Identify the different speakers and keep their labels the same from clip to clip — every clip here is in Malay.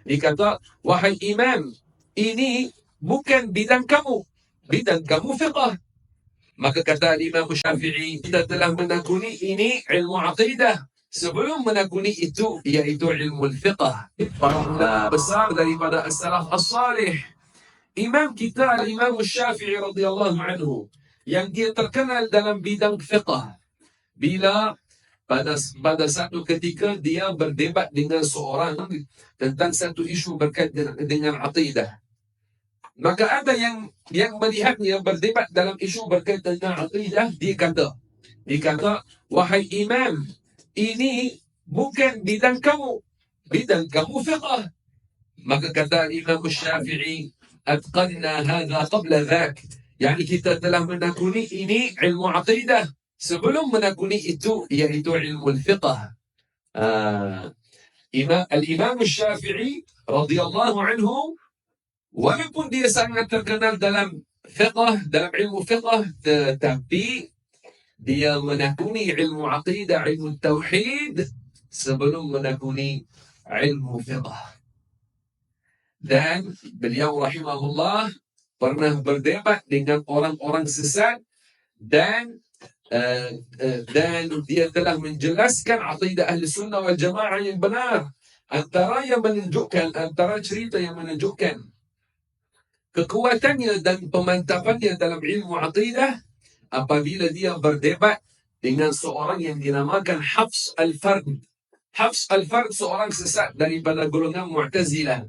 Speaker 1: Dia kata, wahai imam, ini bukan bidang kamu fiqh. Maka kata Imam Syafi'i, kita telah menekuni ini ilmu aqidah. Sebelum menekuni itu, iaitu ilmu fiqh. Para ulama besar daripada as-salaf as-salih. Imam kita, Imam Syafi'i radhiyallahu anhu, yang dia terkenal dalam bidang fiqh. Bila pada satu ketika dia berdebat dengan seorang tentang satu isu berkaitan dengan aqidah. Maka ada yang melihatnya berdebat dalam isu berkaitan dengan aqidah, dia kata, wahai imam, ini bukan bidang kamu fiqh. Maka kata Imam Syafi'i, atqanna hadha qabla dhak. Yani kita telah menekuni ini ilmu aqidah sebelum menekuni itu, iaitu ilmu fiqh. Al-Imam Syafi'i radhiyallahu anhu, walaupun dia sangat terkenal dalam fiqh, dalam ilmu fiqh, tetapi dia menekuni ilmu aqidah, ilmu tauhid sebelum menekuni ilmu fiqh. Dan beliau rahimahullah pernah berdebat dengan orang-orang sesat dan dia telah menjelaskan aqidah ahli sunnah wal jamaah yang benar. Antara cerita yang menunjukkan kekuatannya dan pemantapannya dalam ilmu aqidah apabila dia berdebat dengan seorang yang dinamakan Hafs al-Fard. Hafs al-Fard seorang sesat daripada golongan Mu'tazilah.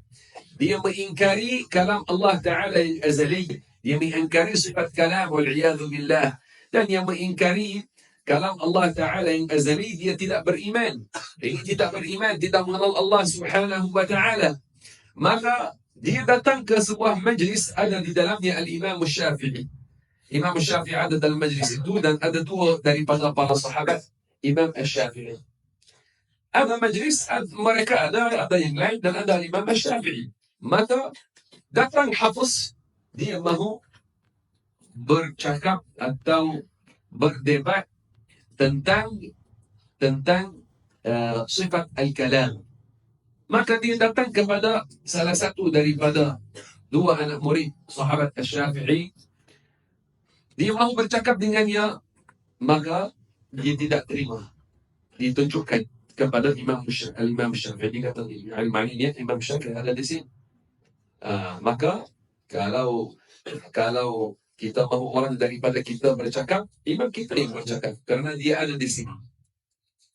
Speaker 1: Dia mengingkari kalam Allah Ta'ala yang azali. Dia mengingkari sifat kalam wal'iyadhu billah. Dan yang mengingkari kalam Allah Ta'ala yang azali, dia tidak beriman. Dia tidak beriman, tidak mengenal Allah Subhanahu wa Ta'ala. Maka dia datang ke sebuah majlis, ada di dalamnya Al-Imam Syafi'i. Imam Syafi'i ada dalam majlis itu, dan ada dua daripada para sahabat Imam Syafi'i. Ada majlis, mereka ada yang lain, dan ada Imam Syafi'i. Maka datang Hafiz, dia mahu bercakap atau berdebat tentang sifat al-kalam. Maka dia datang kepada salah satu daripada dua anak murid sahabat Syafi'i. Dia mahu bercakap dengannya, maka dia tidak terima. Ditunjukkan kepada Imam Syafi'i. Dia kata, maknanya Imam Syafi'i ada di sini. Maka kalau kita mahu orang daripada kita bercakap, imam kita yang bercakap, kerana dia ada di sini.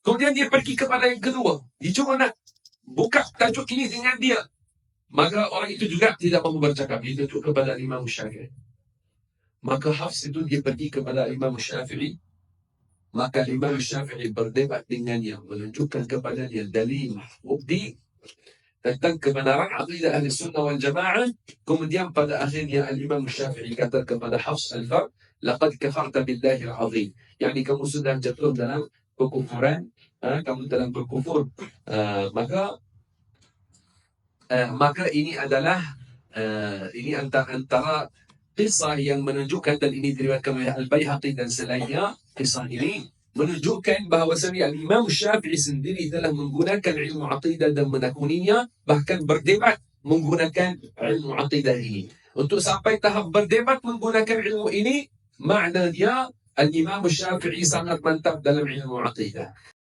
Speaker 1: Kemudian dia pergi kepada yang kedua, dia cuma nak buka tajuk ini dengan dia, maka orang itu juga tidak mahu bercakap. Dia tunjuk kepada Imam Syafi'i. Maka Hafs itu dia pergi kepada Imam Syafi'i. Maka Imam Syafi'i berdebat dengannya, menunjukkan kepadanya dalil, bukti tentang kebenaran aqidah ahli sunnah wal jamaah. Kemudian pada akhirnya Al-Imam Syafi'i kata kepada Hafs al-Fard, laqad kafarta billahi al-azim. Yani kamu sudah jatuh dalam kekufuran, kamu dalam berkufur. Maka ini adalah ini antara kisah yang menunjukkan, dan ini diriwayatkan oleh Al-Baihaqi dan selainnya. Kisah ini menunjukkan bahawasanya Imam Syafi'i sendiri telah menggunakan ilmu aqidah dan menekuninya, bahkan berdebat menggunakan ilmu aqidah ini. Untuk sampai tahap berdebat menggunakan ilmu ini, maknanya Al-Imam Syafi'i sangat mantap dalam ilmu aqidah.